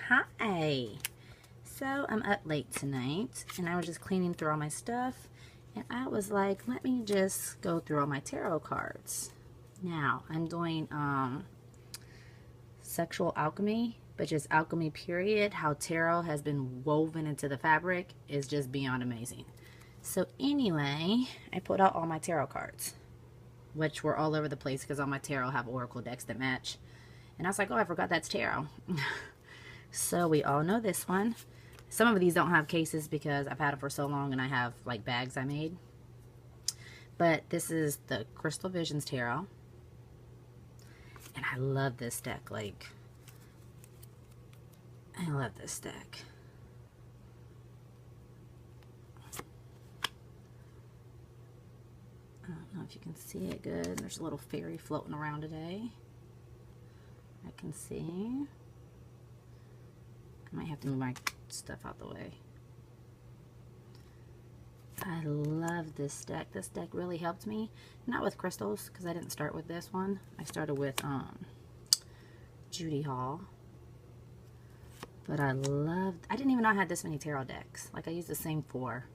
Hi. So I'm up late tonight and I was just cleaning through all my stuff and I was like, let me just go through all my tarot cards. Now I'm doing sexual alchemy, but just alchemy period. How tarot has been woven into the fabric is just beyond amazing. So anyway, I pulled out all my tarot cards, which were all over the place because all my tarot have oracle decks that match. And I was like, oh, I forgot that's tarot. So we all know this one. Some of these don't have cases because I've had them for so long and I have like bags I made. But this is the Crystal Visions Tarot. And I love this deck. Like, I love this deck. I don't know if you can see it good. There's a little fairy floating around today. I can see. I might have to move my stuff out the way. I love this deck. This deck really helped me. Not with crystals, because I didn't start with this one. I started with Judy Hall. But I didn't even know I had this many tarot decks. Like, I used the same 4.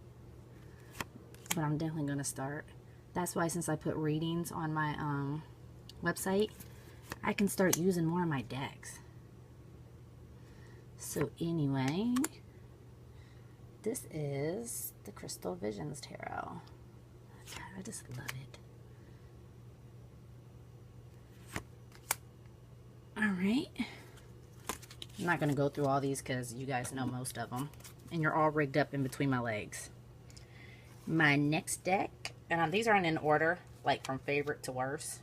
But I'm definitely going to start. That's why since I put readings on my website, I can start using more of my decks. So anyway, this is the Crystal Visions Tarot. God, I just love it. Alright. I'm not going to go through all these because you guys know most of them. And you're all rigged up in between my legs. My next deck, and these aren't in order, like from favorite to worst.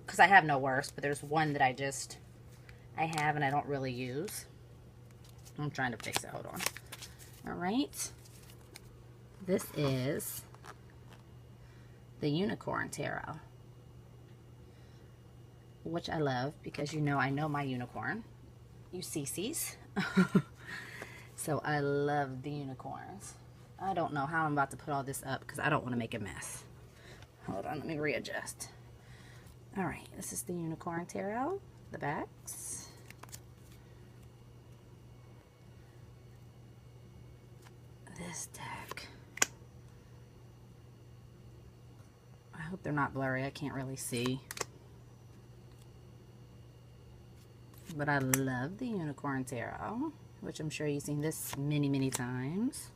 Because I have no worst, but there's one that I have and I don't really use. I'm trying to fix it. Hold on. Alright. This is the Unicorn Tarot. Which I love because you know I know my unicorn. You CCs. So I love the unicorns. I don't know how I'm about to put all this up because I don't want to make a mess. Hold on, let me readjust. Alright, this is the Unicorn Tarot. The backs. This deck. I hope they're not blurry. I can't really see. But I love the Unicorn Tarot, which I'm sure you've seen this many, many times.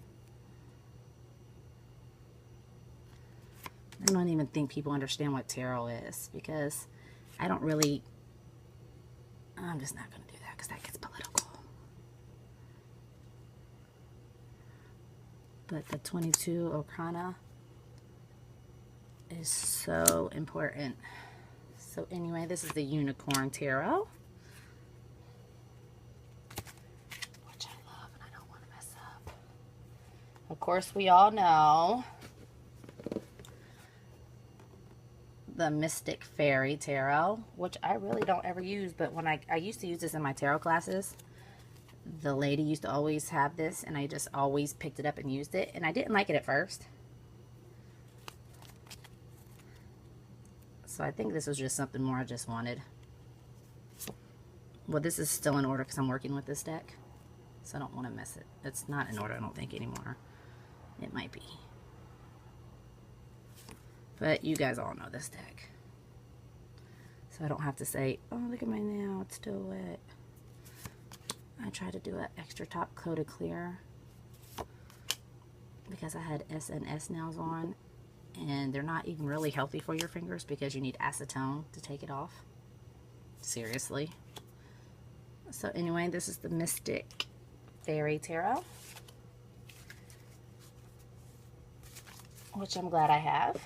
I don't even think people understand what tarot is because I don't really... I'm just not going to do that because that gets political. But the 22 Arcana is so important. So anyway, this is the Unicorn Tarot. Which I love and I don't want to mess up. Of course, we all know the Mystic Fairy Tarot, which I really don't ever use, but when I used to use this in my tarot classes. The lady used to always have this, and I just always picked it up and used it, and I didn't like it at first. So I think this was just something more I just wanted. Well, this is still in order because I'm working with this deck, so I don't want to mess it. It's not in order, I don't think, anymore. It might be. But you guys all know this deck. So I don't have to say, oh, look at my nail, it's still wet. I tried to do an extra top coat of clear because I had S&S nails on. And they're not even really healthy for your fingers because you need acetone to take it off. Seriously. So anyway, this is the Mystic Fairy Tarot, which I'm glad I have.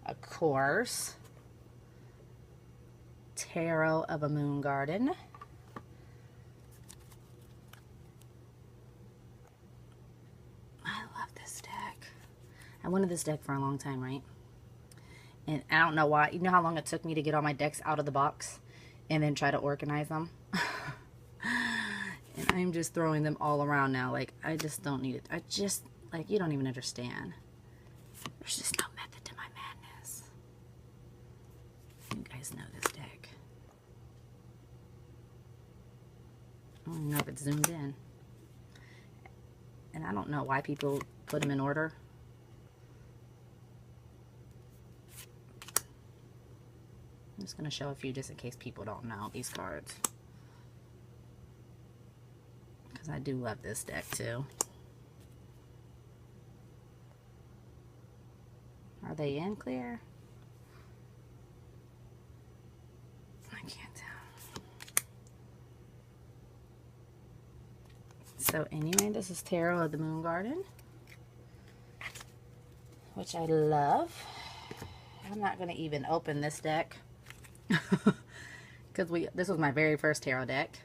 Of course, Tarot of a Moon Garden. I love this deck. I wanted this deck for a long time, right? And I don't know why. You know how long it took me to get all my decks out of the box and then try to organize them? And I'm just throwing them all around now. Like, I just don't need it. I just, like, you don't even understand. There's just no method to my madness. You guys know this deck. I don't know if it's zoomed in. And I don't know why people put them in order. I'm just going to show a few just in case people don't know these cards. Because I do love this deck too. Are they in clear? I can't tell. So anyway, this is Tarot of the Moon Garden, which I love. I'm not going to even open this deck because this was my very first tarot deck.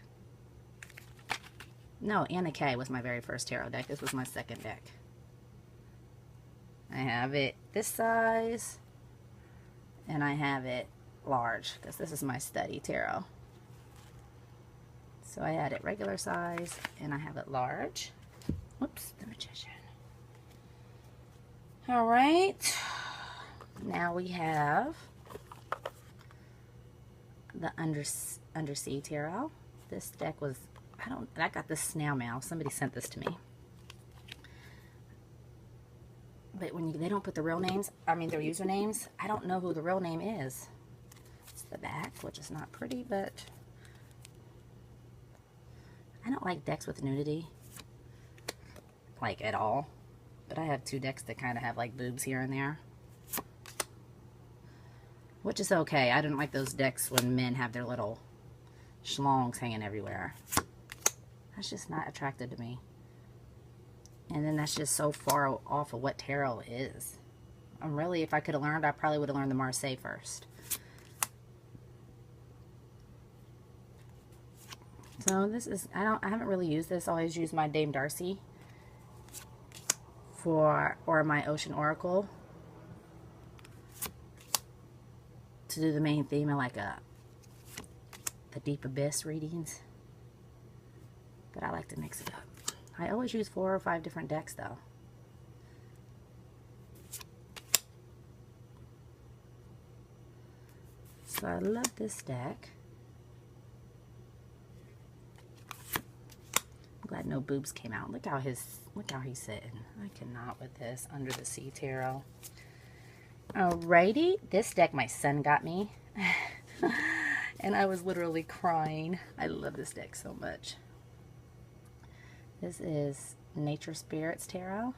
No, Anna Kay was my very first tarot deck. This was my second deck. I have it this size, and I have it large, because this is my study tarot. So I had it regular size, and I have it large. Whoops, the Magician. Alright, now we have the Undersea Tarot. This deck was, I got this snail mail. Somebody sent this to me. But when they don't put the real names, I mean their usernames, I don't know who the real name is. It's the back, which is not pretty, but I don't like decks with nudity, like at all. But I have two decks that kind of have like boobs here and there, which is okay. I don't like those decks when men have their little schlongs hanging everywhere. That's just not attractive to me. And then that's just so far off of what tarot is. Really, if I could have learned, I probably would have learned the Marseille first. So this is, I haven't really used this. I always use my Dame Darcy or my Ocean Oracle to do the main theme of like the Deep Abyss readings. But I like to mix it up. I always use 4 or 5 different decks though. So I love this deck. I'm glad no boobs came out. Look how he's sitting. I cannot with this Under the Sea Tarot. Alrighty, this deck my son got me. And I was literally crying. I love this deck so much. This is Nature Spirits Tarot.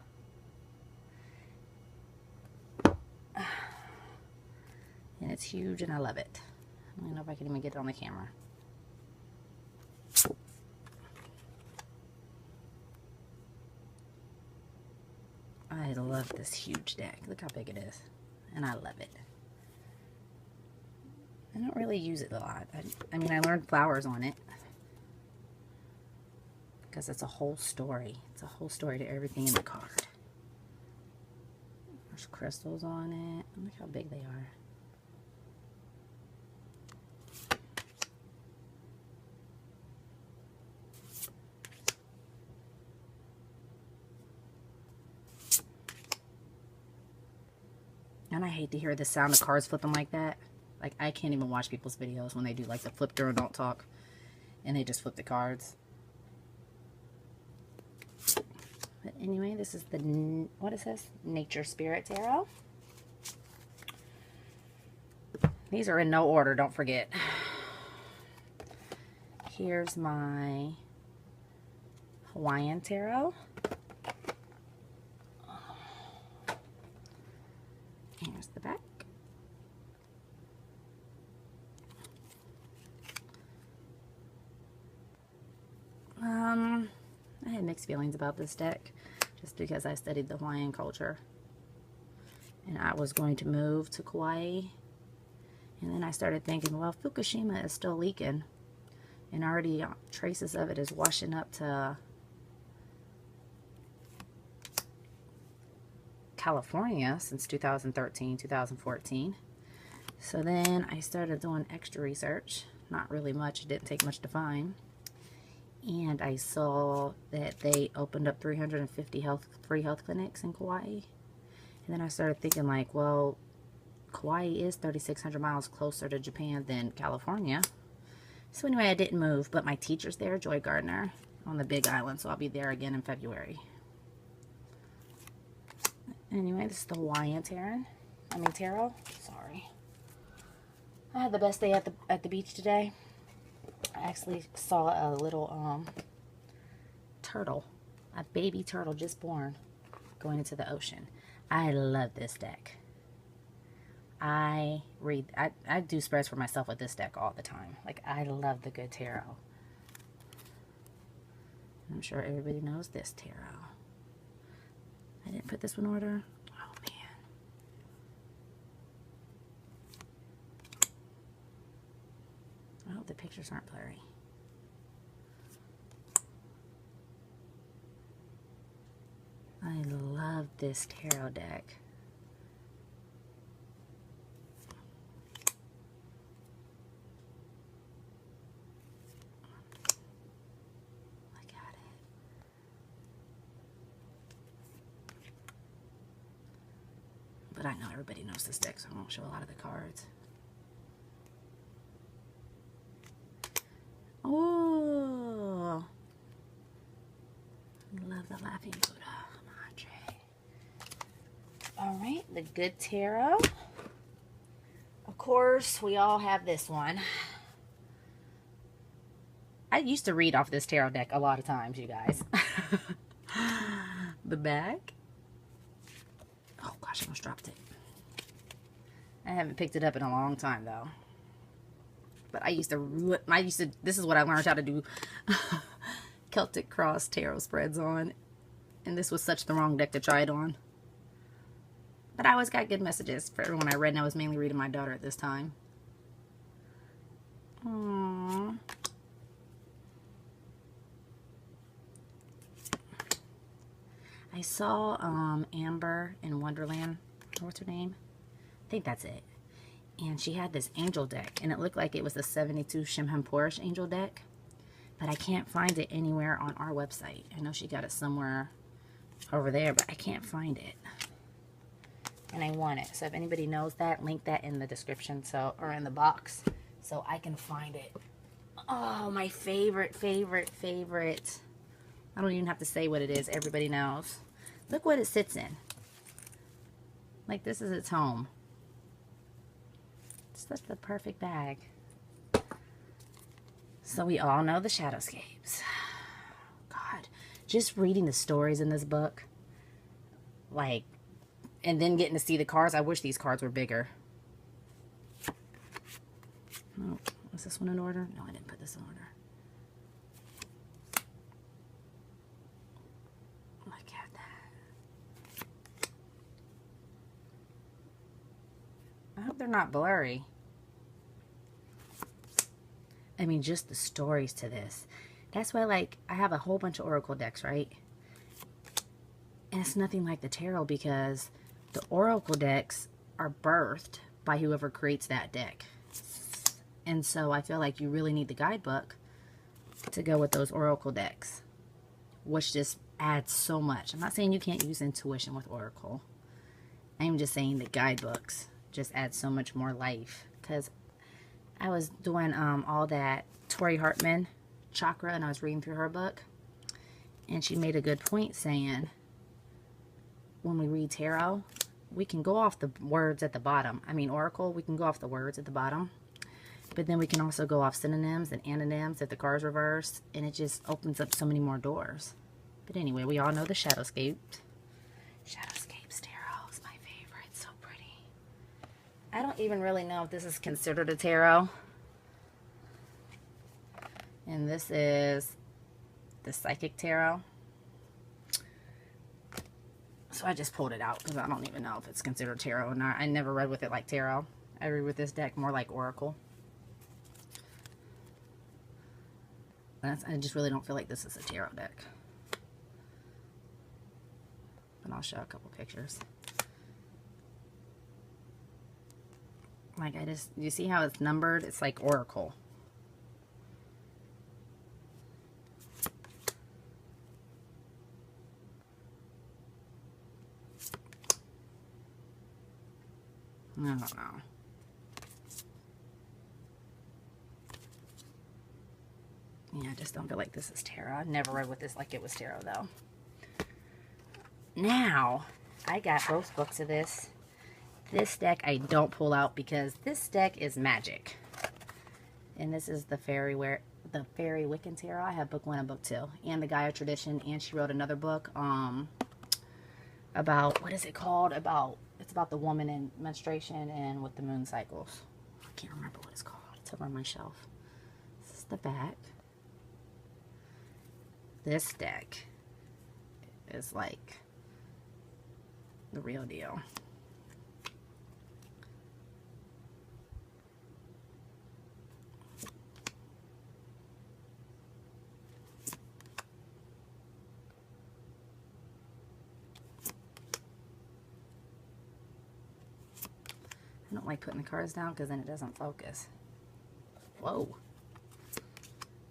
And it's huge and I love it. I don't know if I can even get it on the camera. I love this huge deck. Look how big it is. And I love it. I don't really use it a lot. I mean, I learned flowers on it. Because it's a whole story. It's a whole story to everything in the card. There's crystals on it. Look how big they are. And I hate to hear the sound of cards flipping like that. Like, I can't even watch people's videos when they do like the flip through and don't talk. And they just flip the cards. But anyway, this is the, what is this? Nature Spirit Tarot. These are in no order, don't forget. Here's my Hawaiian Tarot. Here's the back. I had mixed feelings about this deck just because I studied the Hawaiian culture. And I was going to move to Kauai. And then I started thinking, well, Fukushima is still leaking. And already traces of it is washing up to California since 2013, 2014. So then I started doing extra research. Not really much. It didn't take much to find. And I saw that they opened up 350 free health clinics in Kauai. And then I started thinking like, well, Kauai is 3,600 miles closer to Japan than California. So anyway, I didn't move, but my teacher's there, Joy Gardner, on the Big Island, so I'll be there again in February. Anyway, this is the Hawaiian tarot. Sorry. I had the best day at the beach today. I actually saw a little turtle, a baby turtle just born, going into the ocean. I love this deck. I do spreads for myself with this deck all the time. Like, I love the good tarot. I'm sure everybody knows this tarot. I didn't put this one in order. Oh, man. I hope the pictures aren't blurry. I love this tarot deck. Look at it. But I know everybody knows this deck, so I won't show a lot of the cards. Oh, love the Laughing Buddha. All right, the good tarot. Of course, we all have this one. I used to read off this tarot deck a lot of times, you guys. The back. Oh gosh, I almost dropped it. I haven't picked it up in a long time though. But this is what I learned how to do Celtic Cross tarot spreads on. And this was such the wrong deck to try it on. But I always got good messages for everyone I read, and I was mainly reading my daughter at this time. Aww. I saw Amber in Wonderland. What's her name? I think that's it. And she had this angel deck, and it looked like it was the 72 Shimham Porish angel deck. But I can't find it anywhere on our website. I know she got it somewhere over there, but I can't find it. And I want it. So if anybody knows that, link that in the description, or in the box, so I can find it. Oh, my favorite. I don't even have to say what it is. Everybody knows. Look what it sits in. Like, this is its home. It's such the perfect bag. So we all know the Shadowscapes. God, just reading the stories in this book, like, and then getting to see the cards. I wish these cards were bigger. Oh, was this one in order? No, I didn't put this in order. Look at that. I hope they're not blurry. I mean, just the stories to this. That's why, like, I have a whole bunch of Oracle decks, right? And it's nothing like the tarot, because the Oracle decks are birthed by whoever creates that deck. And so I feel like you really need the guidebook to go with those Oracle decks, which just adds so much. I'm not saying you can't use intuition with Oracle. I'm just saying the guidebooks just add so much more life. Because I was doing all that Tori Hartman chakra, and I was reading through her book, and she made a good point saying, when we read tarot, we can go off the words at the bottom. I mean, Oracle, we can go off the words at the bottom. But then we can also go off synonyms and antonyms if the card's reversed. And it just opens up so many more doors. But anyway, we all know the Shadowscapes. Shadowscapes tarot is my favorite. It's so pretty. I don't even really know if this is considered a tarot. And this is the Psychic Tarot. So I just pulled it out because I don't even know if it's considered tarot or not. I never read with it like tarot. I read with this deck more like Oracle. I just really don't feel like this is a tarot deck. But I'll show a couple pictures. Like, you see how it's numbered? It's like Oracle. I don't know. Yeah, I just don't feel like this is tarot. I never read with this like it was tarot, though. Now, I got both books of this. This deck I don't pull out because this deck is magic. And this is the Fairy Wiccan Tarot. I have book 1 and book 2. And the Gaia Tradition. And she wrote another book about, what is it called? It's about the woman in menstruation and with the moon cycles. I can't remember what it's called. It's over on my shelf. This is the back. This deck is like the real deal. I don't like putting the cards down because then it doesn't focus. Whoa.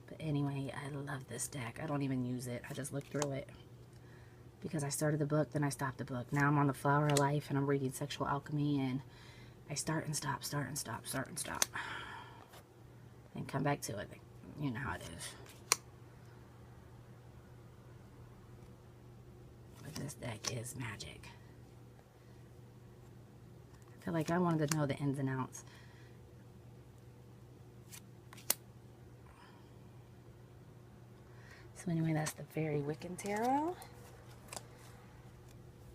But anyway, I love this deck. I don't even use it. I just look through it. Because I started the book, then I stopped the book. Now I'm on the Flower of Life and I'm reading Sexual Alchemy, and I start and stop, start and stop, start and stop. And come back to it. You know how it is. But this deck is magic. I feel like I wanted to know the ins and outs. So anyway, that's the Fairy Wiccan Tarot.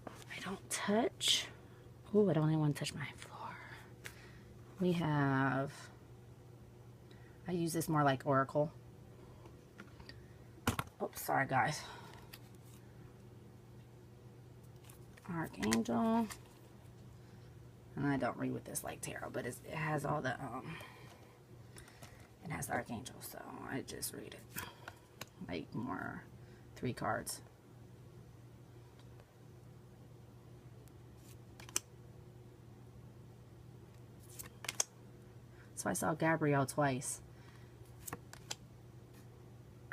I don't touch. Ooh, I don't even want to touch my floor. We have, I use this more like Oracle. Oops, sorry guys. Archangel. And I don't read with this like tarot, but it has all the, it has the Archangel, so I just read it. Like more 3 cards. So I saw Gabrielle twice.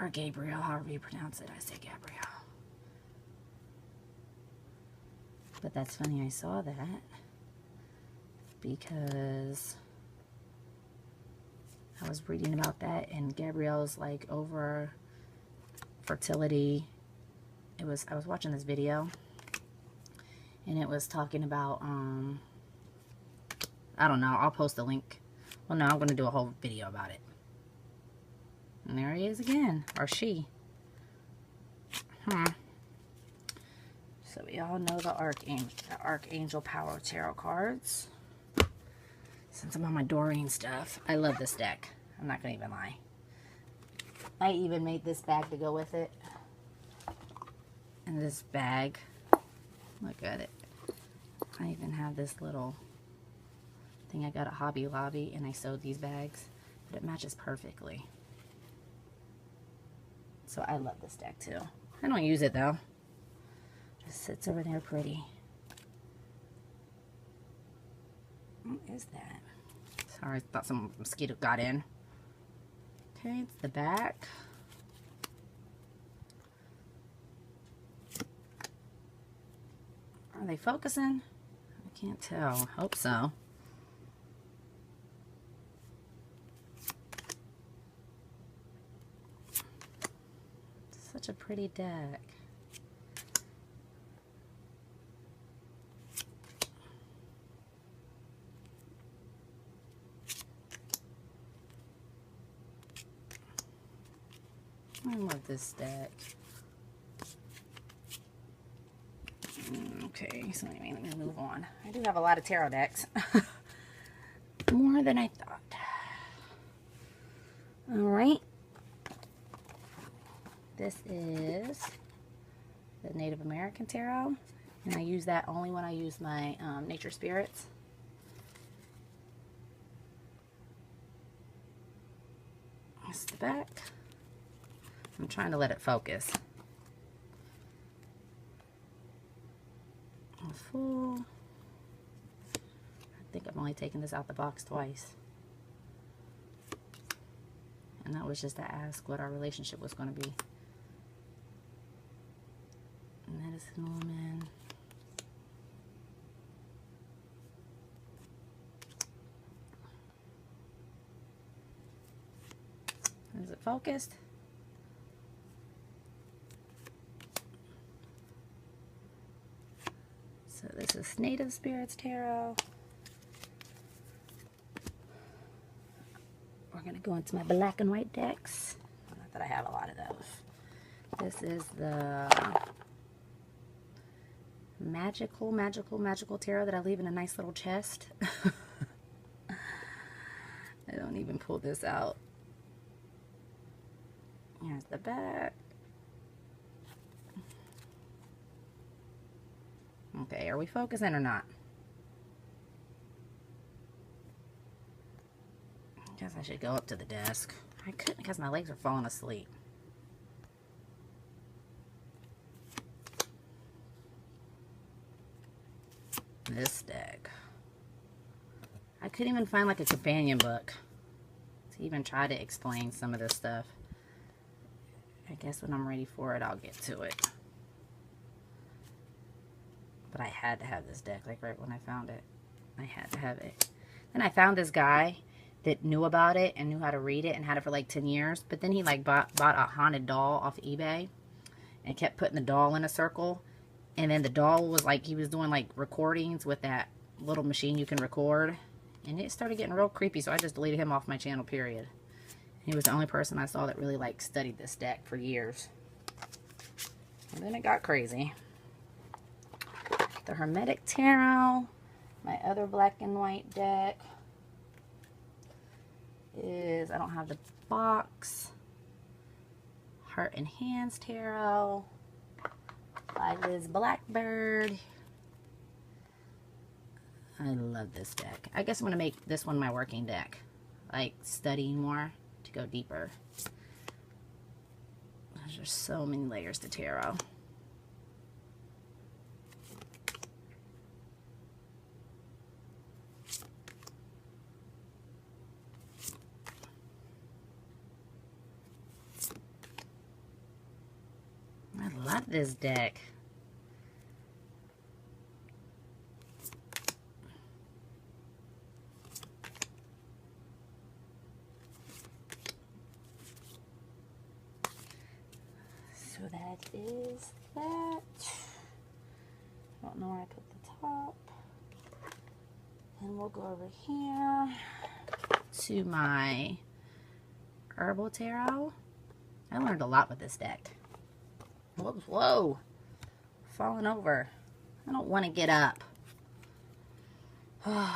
Or Gabriel, however you pronounce it. I say Gabrielle. But that's funny I saw that. Because I was reading about that, and Gabrielle's like over fertility. I was watching this video, and it was talking about I don't know, I'll post a link. Well, no, I'm going to do a whole video about it. And there he is again, or she. So we all know the Archangel Power Tarot cards. Since I'm on my Doreen stuff, I love this deck. I'm not going to even lie. I even made this bag to go with it. And this bag, look at it. I even have this little thing I got at Hobby Lobby, and I sewed these bags. But it matches perfectly. So I love this deck too. I don't use it though. Just sits over there pretty. What is that? Sorry, I thought some mosquito got in. Okay, it's the back. Are they focusing? I can't tell. Hope so. Such a pretty deck. I love this deck. Okay, so anyway, let me move on. I do have a lot of tarot decks. More than I thought. Alright. This is the Native American Tarot. And I use that only when I use my nature spirits. This is the back. I'm trying to let it focus. Full. I think I've only taken this out the box twice. And that was just to ask what our relationship was going to be. Medicine Woman. Is it focused? This is Native Spirits Tarot. We're going to go into my black and white decks. Not that I have a lot of those. This is the magical tarot that I leave in a nice little chest. I don't even pull this out. Here's the back. Okay, are we focusing or not? I guess I should go up to the desk. I couldn't because my legs are falling asleep. This deck. I couldn't even find like a companion book to even try to explain some of this stuff. I guess when I'm ready for it, I'll get to it. But I had to have this deck, like right when I found it. I had to have it. Then I found this guy that knew about it and knew how to read it and had it for like 10 years. But then he like bought a haunted doll off eBay and kept putting the doll in a circle. And then the doll was like, he was doing like recordings with that little machine you can record. And it started getting real creepy, so I just deleted him off my channel, period. He was the only person I saw that really like studied this deck for years. And then it got crazy. The Hermetic Tarot, my other black and white deck, is, I don't have the box, Heart and Hands Tarot, by Liz Blackbird. I love this deck. I guess I'm going to make this one my working deck, like studying more to go deeper. There's just so many layers to tarot. I love this deck. So that is that. I don't know where I put the top. And we'll go over here to my Herbal Tarot. I learned a lot with this deck. Whoops, whoa. Falling over. I don't want to get up. I'm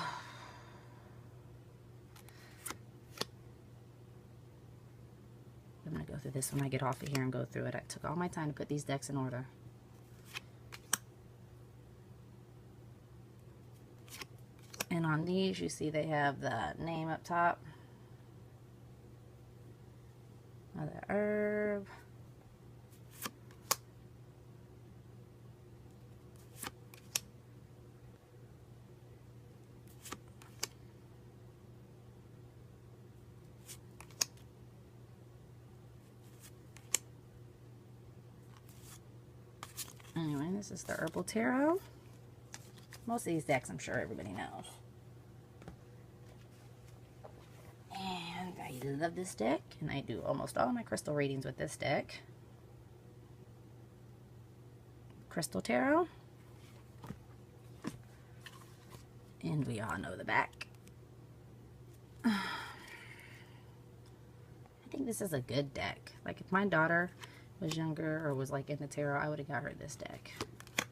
going to go through this when I get off of here and go through it. I took all my time to put these decks in order. And on these, you see they have the name up top. Mother Herb. Anyway, this is the Herbal Tarot. Most of these decks, I'm sure everybody knows. And I love this deck, and I do almost all my crystal readings with this deck. Crystal Tarot. And we all know the back. I think this is a good deck. Like if my daughter was younger or was like in the tarot, I would have got her this deck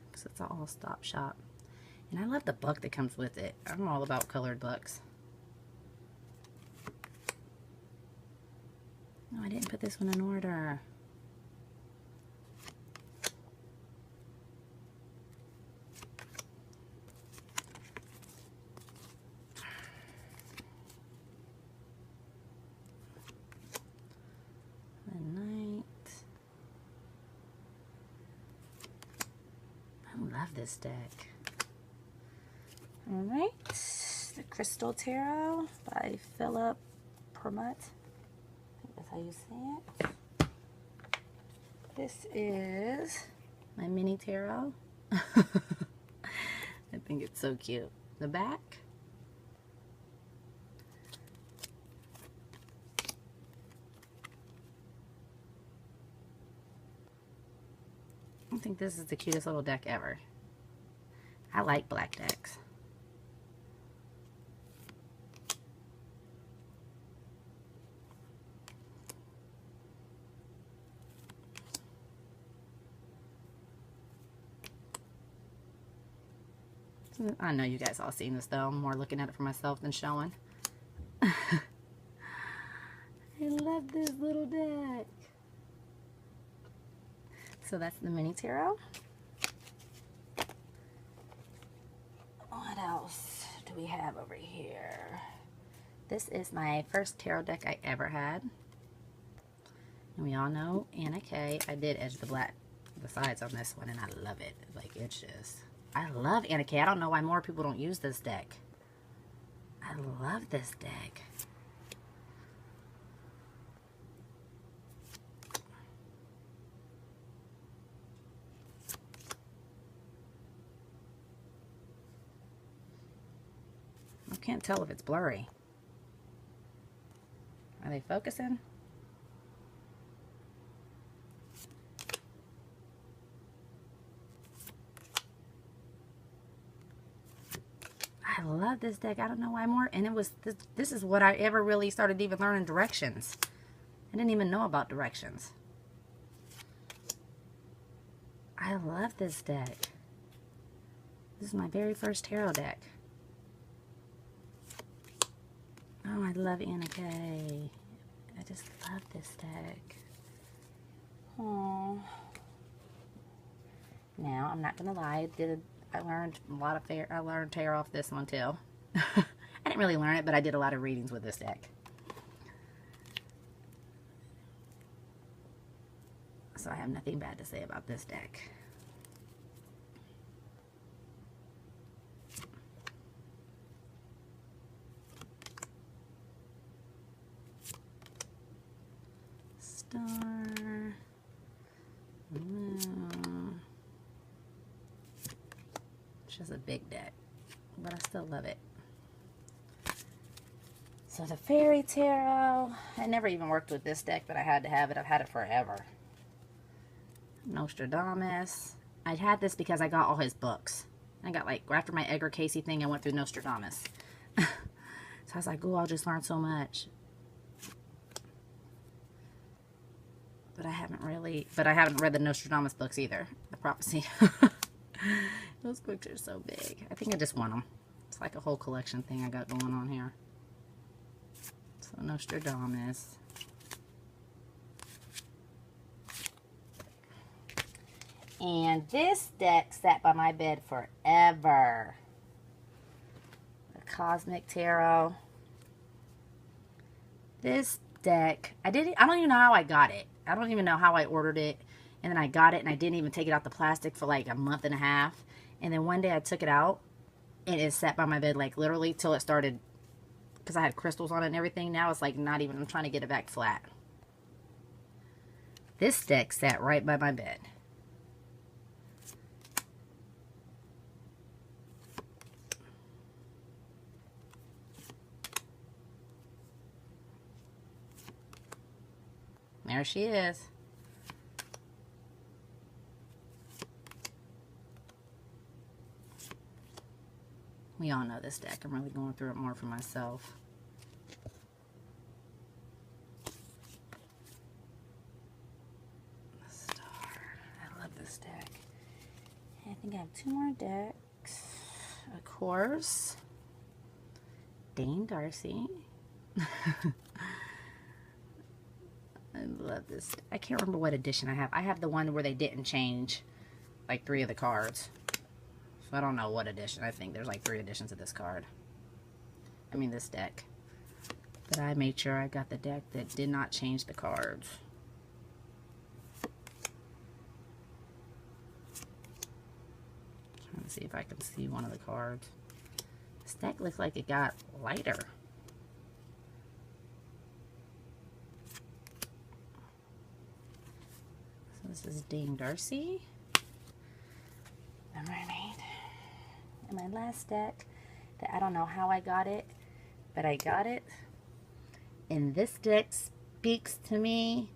because it's all stop shop. And I love the book that comes with it. I'm all about colored books. No, I didn't put this one in order. Love this deck. Alright, the Crystal Tarot by Philip Permut. I think that's how you say it. This is my mini tarot. I think it's so cute. The back. I think this is the cutest little deck ever. I like black decks. I know you guys all seen this though. I'm more looking at it for myself than showing. I love this little deck. So that's the mini tarot. What else do we have over here? This is my first tarot deck I ever had. And we all know Anna K. I did edge the sides on this one, and I love it. Like, it's just, I love Anna K. I don't know why more people don't use this deck. I love this deck. I can't tell if it's blurry. Are they focusing? I love this deck. I don't know why more. And it was this is what I ever really started even learning directions. I didn't even know about directions. I love this deck. This is my very first tarot deck. Oh, I love Anna K. I just love this deck. Oh. Now, I'm not gonna lie. I learned a lot of I learned tarot off this one too. I didn't really learn it, but I did a lot of readings with this deck. So I have nothing bad to say about this deck. Star. It's just a big deck, but I still love it. So the Fairy Tarot. I never even worked with this deck, but I had to have it. I've had it forever. Nostradamus. I had this because I got all his books. I got, like, after my Edgar Casey thing, I went through Nostradamus. So I was like, oh, I'll just learn so much. But I haven't read the Nostradamus books either. The Prophecy. Those books are so big. I think I just want them. It's like a whole collection thing I got going on here. So Nostradamus. And this deck sat by my bed forever. The Cosmic Tarot. This deck, I don't even know how I got it. I don't even know how I ordered it. And then I got it and I didn't even take it out the plastic for like a month and a half. And then one day I took it out and it sat by my bed like literally till it started, because I had crystals on it and everything. Now it's like not even, I'm trying to get it back flat. This deck sat right by my bed. There she is. We all know this deck. I'm really going through it more for myself. The Star. I love this deck. I think I have 2 more decks. Of course. Dane Darcy. I love this. I can't remember what edition I have. I have the one where they didn't change like 3 of the cards. So I don't know what edition. I think there's like 3 editions of this card. I mean this deck. But I made sure I got the deck that did not change the cards. Trying to see if I can see one of the cards. This deck looks like it got lighter. This is Dane Darcy, the Mermaid. And my last deck, that I don't know how I got it, but I got it. And this deck speaks to me.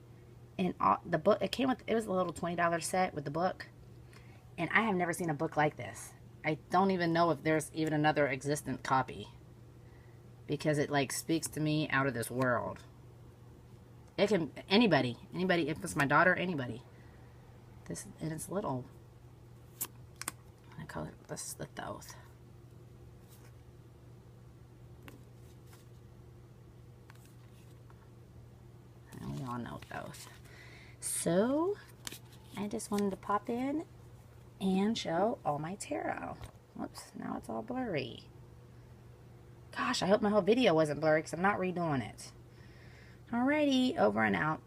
And the book, it was a little $20 set with the book. And I have never seen a book like this. I don't even know if there's even another existent copy, because it like speaks to me out of this world. It can, anybody, if it's my daughter, anybody. This, and it's little. I call it, this is the Thoth. And we all know Thoth. So, I just wanted to pop in and show all my tarot. Whoops, now it's all blurry. Gosh, I hope my whole video wasn't blurry because I'm not redoing it. Alrighty, over and out.